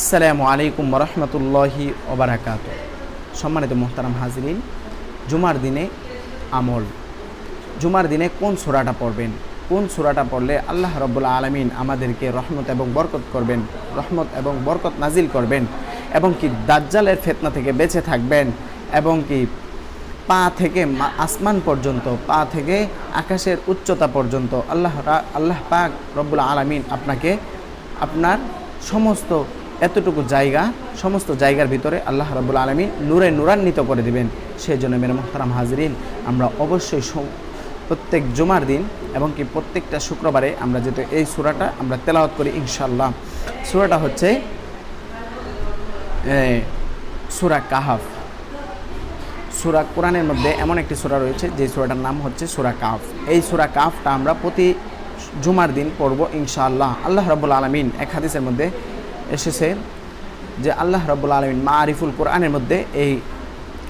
আসসালামু আলাইকুম রহমতুল্লাহি ওবারাকাত। সম্মানিত মোহতারাম হাজরিন, জুমার দিনে আমল, জুমার দিনে কোন সূরাটা পড়বেন, কোন সূরাটা পড়লে আল্লাহ রাব্বুল আলামিন আমাদেরকে রহমত এবং বরকত করবেন, রহমত এবং বরকত নাজিল করবেন, এবং কি দাজ্জালের ফিতনা থেকে বেঁচে থাকবেন, এবং কি পা থেকে আসমান পর্যন্ত, পা থেকে আকাশের উচ্চতা পর্যন্ত আল্লাহ পাক রব্বুল আলামিন আপনাকে আপনার সমস্ত এতটুকু জায়গা, সমস্ত জায়গার ভিতরে আল্লাহ রাব্বুল আলামিন নূরে নূরান্বিত করে দিবেন। সেই জন্য মেরে মোহতারাম হাজরিন, আমরা অবশ্যই প্রত্যেক জুমার দিন এবং কি প্রত্যেকটা শুক্রবারে আমরা যেহেতু এই সূরাটা আমরা তেলাওয়াত করি ইনশাআল্লাহ। সূরাটা হচ্ছে সূরা কাহাফ। সূরা কোরআনের মধ্যে এমন একটি সূরা রয়েছে যে সূরাটার নাম হচ্ছে সূরা কাহাফ। এই সূরা কাহাফটা আমরা প্রতি জুমার দিন পড়ব ইনশাআল্লাহ। আল্লাহ রাব্বুল আলামিন এক হাদিসের মধ্যে এসেছে যে আল্লাহ রাব্বুল আলামিন মারিফুল কোরআনের মধ্যে এই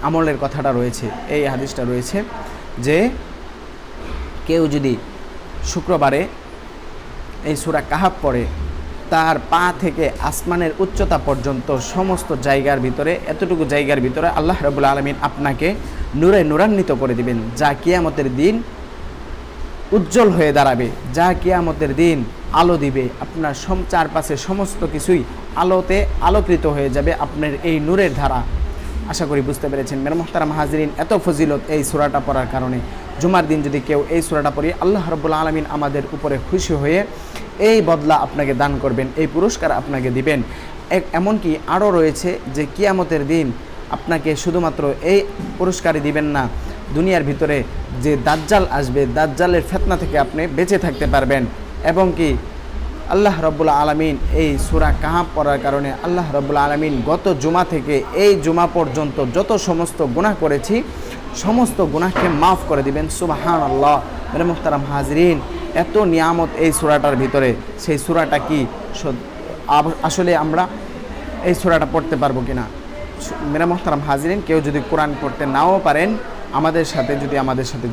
আমলের কথাটা রয়েছে, এই হাদিসটা রয়েছে যে কেউ যদি শুক্রবারে এই সূরা কাহাফ পড়ে, তার পা থেকে আসমানের উচ্চতা পর্যন্ত সমস্ত জায়গার ভিতরে, এতটুকু জায়গার ভিতরে আল্লাহ রাব্বুল আলামিন আপনাকে নূরে নূরান্বিত করে দিবেন, যা কিয়ামতের দিন উজ্জ্বল হয়ে দাঁড়াবে, যা কিয়ামতের দিন আলো দিবে। আপনার চারপাশে সমস্ত কিছুই আলোতে আলোকৃত হয়ে যাবে আপনার এই নূরের ধারা। আশা করি বুঝতে পেরেছেন মেরে মোহতারাম হাজরিন। এত ফজিলত এই সূরাটা পড়ার কারণে। জুমার দিন যদি কেউ এই সূরাটা পড়ে, আল্লাহ রাব্বুল আলামিন আমাদের উপরে খুশি হয়ে এই বদলা আপনাকে দান করবেন, এই পুরস্কার আপনাকে দিবেন। এমনকি আরও রয়েছে যে কিয়ামতের দিন আপনাকে শুধুমাত্র এই পুরস্কারই দিবেন না, দুনিয়ার ভিতরে যে দাজ্জাল আসবে, দাজ্জালের ফিতনা থেকে আপনি বেঁচে থাকতে পারবেন। এবং কি আল্লাহ রাব্বুল আলামিন এই সূরা কাহাফ পড়ার কারণে আল্লাহ রাব্বুল আলামিন গত জুমা থেকে এই জুমা পর্যন্ত যত সমস্ত গুনাহ করেছি সমস্ত গুনাহকে মাফ করে দিবেন। সুবহানাল্লাহ। মেরে মুহতারাম হাজরিন, এত নিয়ামত এই সূরাটার ভিতরে। সেই সূরাটা কি আসলে আমরা এই সূরাটা পড়তে পারবো কিনা? মেরে মুহতারাম হাজরিন, কেউ যদি কোরআন পড়তে নাও পারেন, আমাদের সাথে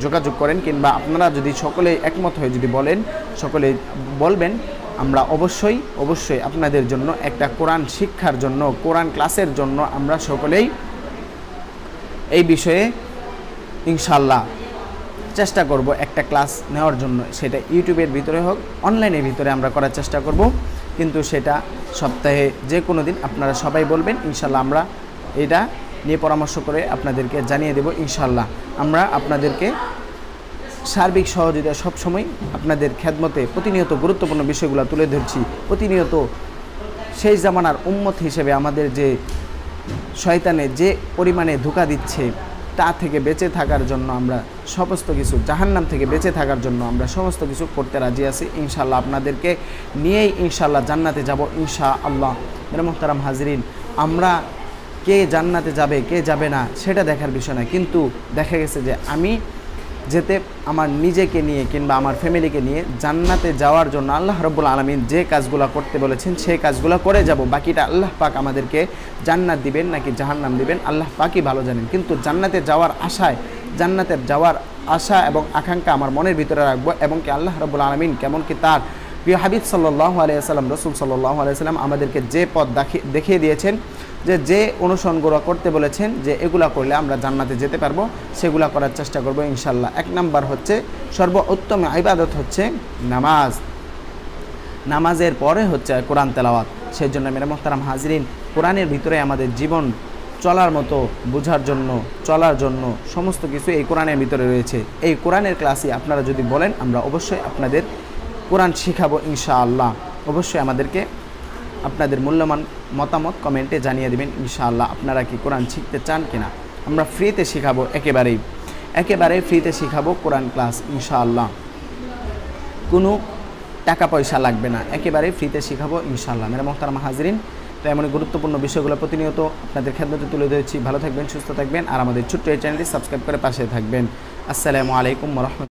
যোগাযোগ করেন, কিংবা আপনারা যদি সকলেই একমত হয়ে যদি বলেন, সকলেই বলবেন, আমরা অবশ্যই আপনাদের জন্য একটা কোরআন শিক্ষার জন্য, কোরআন ক্লাসের জন্য আমরা সকলেই এই বিষয়ে ইনশাআল্লাহ চেষ্টা করব একটা ক্লাস নেওয়ার জন্য। সেটা ইউটিউবের ভিতরে হোক, অনলাইনের ভিতরে আমরা করার চেষ্টা করব, কিন্তু সেটা সপ্তাহে যে কোনো দিন আপনারা সবাই বলবেন, ইনশাআল্লাহ আমরা এটা নিয়ে পরামর্শ করে আপনাদেরকে জানিয়ে দেব ইনশাআল্লাহ। আমরা আপনাদেরকে সার্বিক সহযোগিতা সবসময় আপনাদের খেদমতে প্রতিনিয়ত গুরুত্বপূর্ণ বিষয়গুলো তুলে ধরছি। প্রতিনিয়ত সেই জামানার উম্মত হিসেবে আমাদের যে শয়তানে যে পরিমাণে ধোঁকা দিচ্ছে, তা থেকে বেঁচে থাকার জন্য আমরা সমস্ত কিছু, জাহান্নাম থেকে বেঁচে থাকার জন্য আমরা সমস্ত কিছু করতে রাজি আছি ইনশাআল্লাহ। আপনাদেরকে নিয়েই ইনশাআল্লাহ জান্নাতে যাব ইনশাআল্লাহ। মেরে মুহতারাম হাজরিন, আমরা কে জান্নাতে যাবে কে যাবে না সেটা দেখার বিষয় না, কিন্তু দেখা গেছে যে আমি যেতে আমার নিজেকে নিয়ে কিংবা আমার ফ্যামিলিকে নিয়ে জান্নাতে যাওয়ার জন্য আল্লাহ রাব্বুল আলামিন যে কাজগুলো করতে বলেছেন সেই কাজগুলো করে যাব। বাকিটা আল্লাহ পাক আমাদেরকে জান্নাত দিবেন নাকি জাহান্নাম দিবেন আল্লাহ পাকই ভালো জানেন। কিন্তু জান্নাতে যাওয়ার আশা এবং আকাঙ্ক্ষা আমার মনের ভিতরে রাখবো, এবং কি আল্লাহ রাব্বুল আলামিন কেমন কি তার প্রিয় হাবিব সাল্লাল্লাহু আলাইহি ওয়াসাল্লাম, রাসূল সাল্লাল্লাহু আলাইহি ওয়াসাল্লাম আমাদেরকে যে পথ দেখিয়ে দিয়েছেন, যে অনুসরণগুলো করতে বলেছেন, যে এগুলা করলে আমরা জান্নাতে যেতে পারবো, সেগুলা করার চেষ্টা করব ইনশাআল্লাহ। এক নাম্বার হচ্ছে, সর্বোত্তম ইবাদত হচ্ছে নামাজ। নামাজের পরে হচ্ছে কোরআন তেলাওয়াত। সেই জন্য মেরে মুহতারাম হাজরিন, কোরআনের ভিতরে আমাদের জীবন চলার মতো, বোঝার জন্য, চলার জন্য সমস্ত কিছু এই কোরআনের ভিতরে রয়েছে। এই কোরআনের ক্লাসে আপনারা যদি বলেন, আমরা অবশ্যই আপনাদের কোরআন শিখাবো ইনশাআল্লাহ। অবশ্যই আমাদেরকে আপনাদের মূল্যবান মতামত কমেন্টে জানিয়ে দেবেন ইনশাআল্লাহ। আপনারা কি কোরআন শিখতে চান কিনা? আমরা ফ্রিতে শিখাবো, একেবারেই ফ্রিতে শিখাবো কোরআন ক্লাস ইনশাআল্লাহ। কোনো টাকা পয়সা লাগবে না, একেবারেই ফ্রিতে শিখাবো ইনশাআল্লাহ। মেরে মুহতারাম হাজরিন, তো এমন গুরুত্বপূর্ণ বিষয়গুলো প্রতিনিয়ত আপনাদের খেদমতে তুলে ধরছি। ভালো থাকবেন, সুস্থ থাকবেন, আর আমাদের ছোট্ট এই চ্যানেলটি সাবস্ক্রাইব করে পাশে থাকবেন। আসসালামু আলাইকুম ওয়া রাহমাতুল্লাহ।